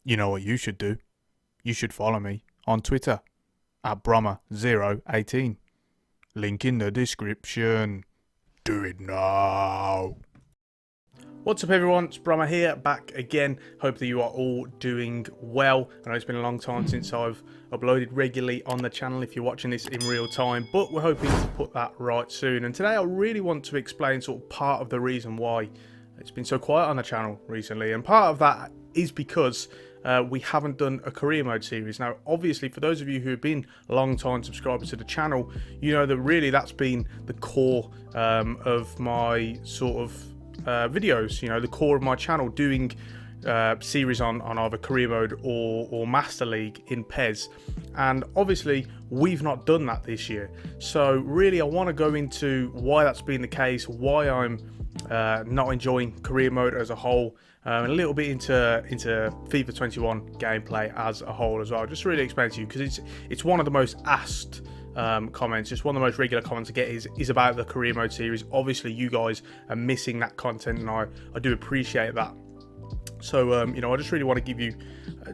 You know what you should do? You should follow me on Twitter at Brommer018. Link in the description. Do it now. What's up everyone, it's Brommer here, back again. Hope that you are all doing well. I know it's been a long time since I've uploaded regularly on the channel if you're watching this in real time, but we're hoping to put that right soon. And today I really want to explain sort of part of the reason why it's been so quiet on the channel recently. And part of that is because we haven't done a career mode series. Now, obviously, for those of you who have been long-time subscribers to the channel, you know that really that's been the core of my sort of videos, you know, the core of my channel, doing series on either career mode or Master League in PES. And obviously we've not done that this year, so really I want to go into why that's been the case, why I'm not enjoying career mode as a whole, and a little bit into FIFA 21 gameplay as a whole as well. Just really explain to you, because it's one of the most asked comments, just one of the most regular comments I get is about the career mode series. Obviously you guys are missing that content, and I do appreciate that. So you know, I just really want to give you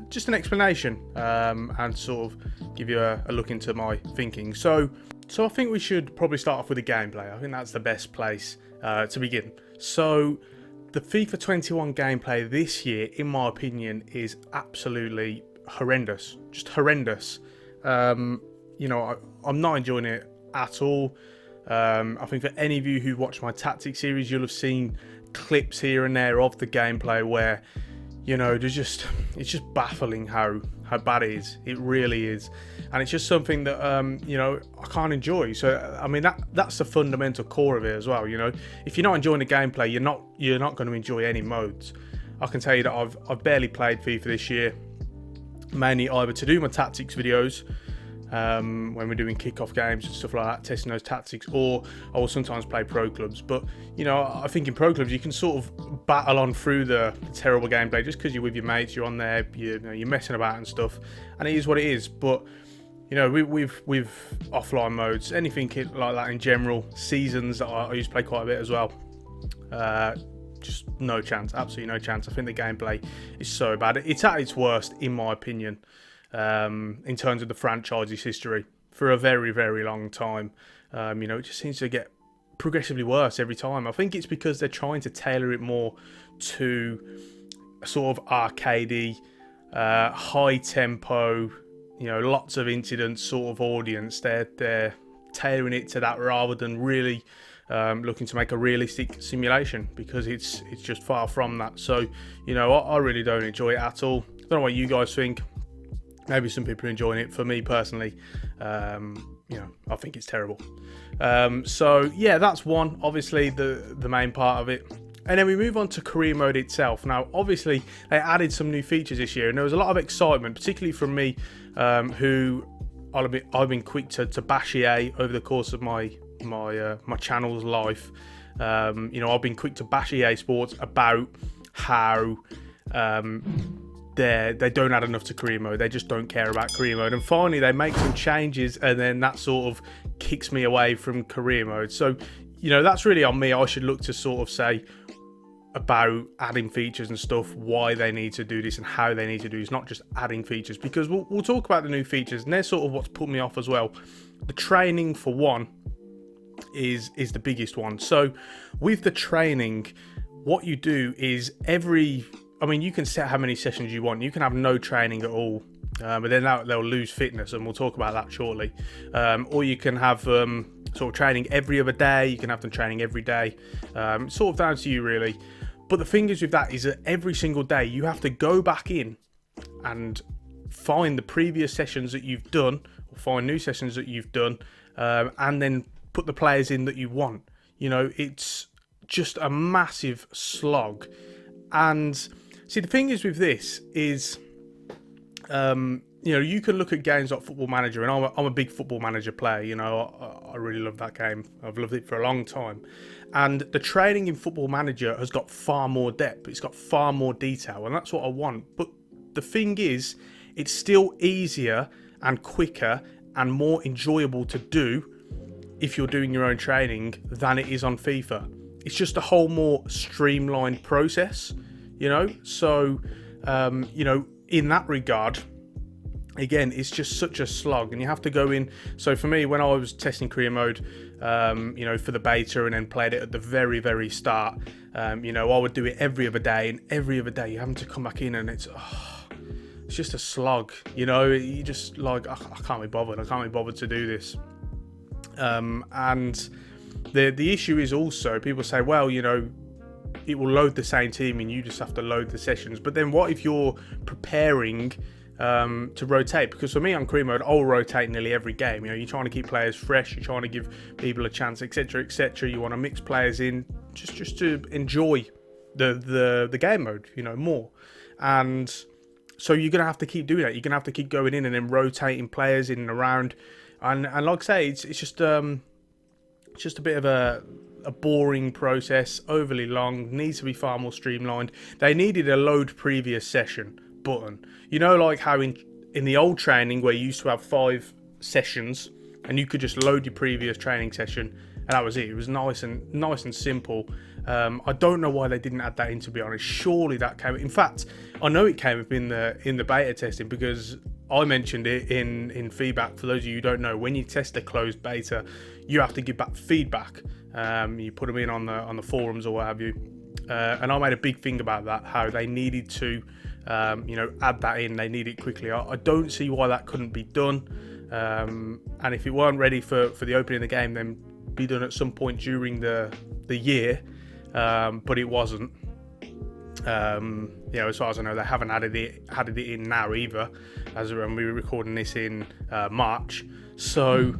just an explanation and sort of give you a look into my thinking. So I think we should probably start off with the gameplay. I think that's the best place to begin. So the FIFA 21 gameplay this year, in my opinion, is absolutely horrendous, just horrendous. You know, I'm not enjoying it at all. I think for any of you who watch my tactics series, you'll have seen clips here and there of the gameplay where, you know, it's just baffling how bad it is. It really is, and it's just something that you know, I can't enjoy. So I mean, that's the fundamental core of it as well. You know, if you're not enjoying the gameplay, you're not going to enjoy any modes. I can tell you that I've barely played FIFA this year, mainly either to do my tactics videos, when we're doing kickoff games and stuff like that, testing those tactics, or I will sometimes play pro clubs. But you know, I think in pro clubs you can sort of battle on through the terrible gameplay just because you're with your mates, you're on there, you're messing about and stuff, and it is what it is. But you know, with offline modes, anything like that in general, seasons that I used to play quite a bit as well, just no chance, absolutely no chance. I think the gameplay is so bad. It's at its worst, in my opinion, in terms of the franchise's history for a very, very long time. You know, it just seems to get progressively worse every time. I think it's because they're trying to tailor it more to a sort of arcadey, high tempo, you know, lots of incidents sort of audience. They're tailoring it to that rather than really looking to make a realistic simulation, because it's just far from that. So you know, I really don't enjoy it at all. I don't know what you guys think. Maybe some people are enjoying it. For me personally, you know, I think it's terrible. So yeah, that's one, obviously the main part of it. And then we move on to career mode itself. Now, obviously, they added some new features this year, and there was a lot of excitement, particularly from me, who I've been quick to bash EA over the course of my channel's life. You know, I've been quick to bash EA Sports about how they don't add enough to career mode. They just don't care about career mode, and finally they make some changes, and then that sort of kicks me away from career mode. So you know, that's really on me. I should look to sort of say about adding features and stuff, why they need to do this and how they need to do this, not just adding features, because we'll talk about the new features, and they're sort of what's put me off as well. The training, for one, is the biggest one. So with the training, what you do is I mean, you can set how many sessions you want. You can have no training at all, but then they'll lose fitness, and we'll talk about that shortly. Or you can have sort of training every other day. You can have them training every day. It's sort of down to you, really. But the thing is with that is that every single day you have to go back in and find the previous sessions that you've done, or find new sessions that you've done, and then put the players in that you want. You know, it's just a massive slog. And see, the thing is with this is, you know, you can look at games like Football Manager, and I'm a big Football Manager player. You know, I really love that game. I've loved it for a long time. And the training in Football Manager has got far more depth. It's got far more detail, and that's what I want. But the thing is, it's still easier and quicker and more enjoyable to do if you're doing your own training than it is on FIFA. It's just a whole more streamlined process, you know. So, you know, in that regard, again, it's just such a slog, and you have to go in. So for me, when I was testing career mode, for the beta, and then played it at the very, very start, I would do it every other day, and every other day you're having to come back in, and it's just a slog. You just like, I can't be bothered. I can't be bothered to do this. And the issue is also, people say, well, it will load the same team and you just have to load the sessions. But then what if you're preparing to rotate? Because for me on career mode, I'll rotate nearly every game. You're trying to keep players fresh, you're trying to give people a chance, etc., etc. You want to mix players in just to enjoy the game mode, more. And so you're gonna have to keep doing that. You're gonna have to keep going in and then rotating players in and around. And like I say, it's just a bit of a boring process, overly long, needs to be far more streamlined. They needed a load previous session button. Like how in the old training where you used to have 5 sessions and you could just load your previous training session and that was it. It was nice and simple. I don't know why they didn't add that in, to be honest. Surely that came. In fact, I know it came up in the beta testing, because I mentioned it in feedback. For those of you who don't know, when you test a closed beta, you have to give back feedback. You put them in on the forums or what have you. And I made a big thing about that, how they needed to, add that in. They need it quickly. I don't see why that couldn't be done. And if it weren't ready for the opening of the game, then be done at some point during the year. But it wasn't. As far as I know, they haven't added it in now either, as when we were recording this in March. So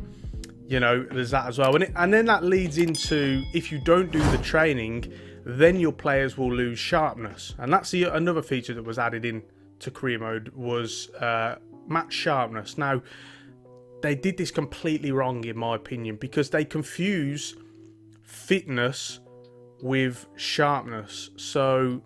there's that as well, and then that leads into, if you don't do the training, then your players will lose sharpness, and that's another feature that was added in to career mode, was match sharpness. Now, they did this completely wrong in my opinion, because they confuse fitness with sharpness. So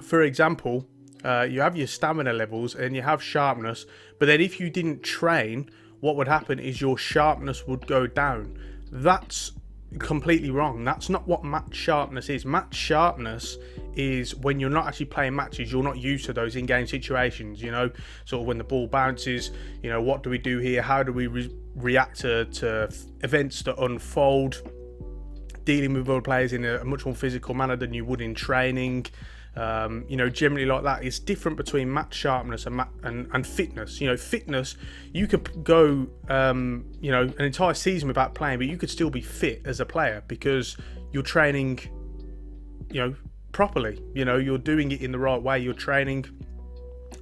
for example, you have your stamina levels and you have sharpness, but then if you didn't train, what would happen is your sharpness would go down. That's completely wrong. That's not what match sharpness is. Match sharpness is when you're not actually playing matches, you're not used to those in-game situations, sort of when the ball bounces, what do we do here? How do we react to events that unfold? Dealing with other players in a much more physical manner than you would in training. Generally like that. It's different between match sharpness and fitness. Fitness, you could go an entire season without playing, but you could still be fit as a player because you're training properly. You're doing it in the right way. You're training,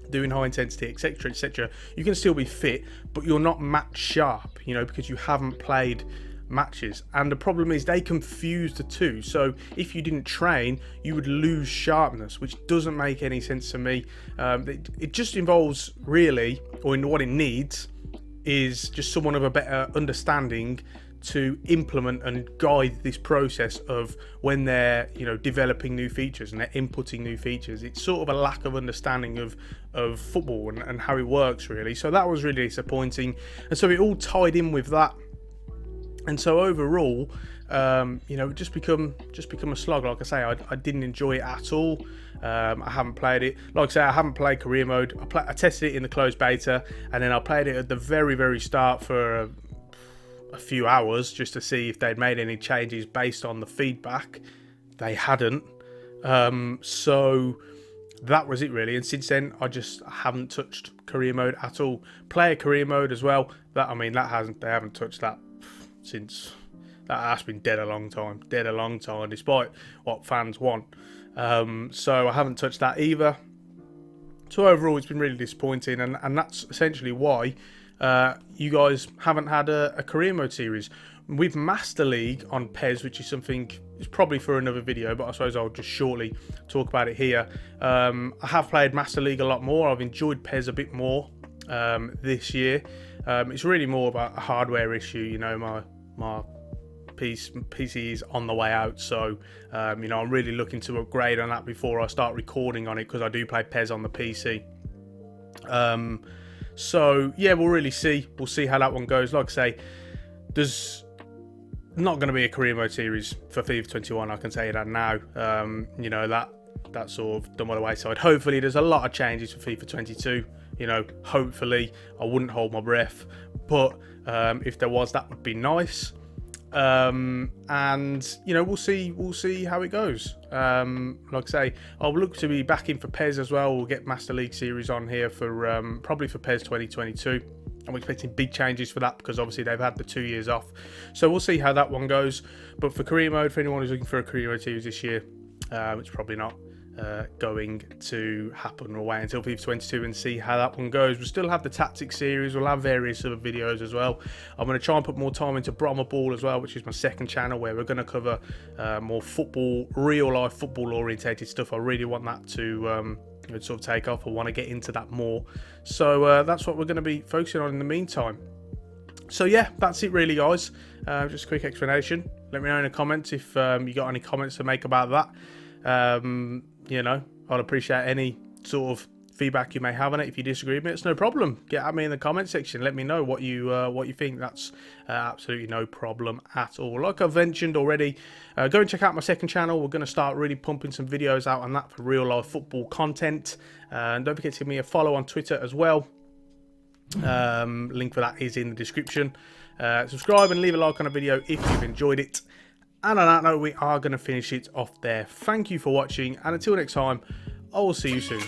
doing high intensity, etc., etc. You can still be fit, but you're not match sharp, because you haven't played matches. And the problem is they confuse the two. So if you didn't train, you would lose sharpness, which doesn't make any sense to me. It just involves, really, or what it needs is just someone of a better understanding to implement and guide this process of when they're developing new features and they're inputting new features. It's sort of a lack of understanding of football and how it works, really. So that was really disappointing, and so it all tied in with that. And so overall, it just become a slog. Like I say, I didn't enjoy it at all. I haven't played it. Like I say, I haven't played career mode. I tested it in the closed beta, and then I played it at the very, very start for a few hours just to see if they'd made any changes based on the feedback. They hadn't. So that was it, really. And since then, I haven't touched career mode at all. Player career mode as well. They haven't touched that since that's been dead a long time, despite what fans want. So I haven't touched that either. So overall, it's been really disappointing, and that's essentially why you guys haven't had a career mode series. With Master League on PES, which is something, it's probably for another video, but I suppose I'll just shortly talk about it here. I have played Master League a lot more. I've enjoyed PES a bit more this year. It's really more about a hardware issue. My PC is on the way out, so I'm really looking to upgrade on that before I start recording on it, because I do play PES on the PC. So yeah, we'll see how that one goes. Like I say, there's not going to be a career mode series for FIFA 21. I can tell you that now. that's sort of done by the wayside. Hopefully there's a lot of changes for FIFA 22. You know, hopefully, I wouldn't hold my breath, but if there was, that would be nice. And you know, we'll see how it goes. Like I say, I'll look to be back in for PES as well. We'll get Master League Series on here for probably for PES 2022. I'm expecting big changes for that because obviously they've had the 2 years off, so we'll see how that one goes. But for career mode, for anyone who's looking for a career mode series this year, it's probably not going to happen. We'll wait until FIFA 22 and see how that one goes. We'll still have the tactics series, we'll have various other videos as well. I'm going to try and put more time into Brommer Ball as well, which is my second channel, where we're going to cover more football, real life football orientated stuff. I really want that to sort of take off. I want to get into that more, so that's what we're going to be focusing on in the meantime. So yeah, that's it really, guys. Just a quick explanation. Let me know in the comments if you got any comments to make about that. You know, I'd appreciate any sort of feedback you may have on it. If you disagree with me, it's no problem. Get at me in the comment section. Let me know what you think. That's absolutely no problem at all. Like I've mentioned already, go and check out my second channel. We're going to start really pumping some videos out on that for real life football content. And don't forget to give me a follow on Twitter as well. Link for that is in the description. Subscribe and leave a like on the video if you've enjoyed it. And on that note, we are going to finish it off there. Thank you for watching, and until next time, I will see you soon.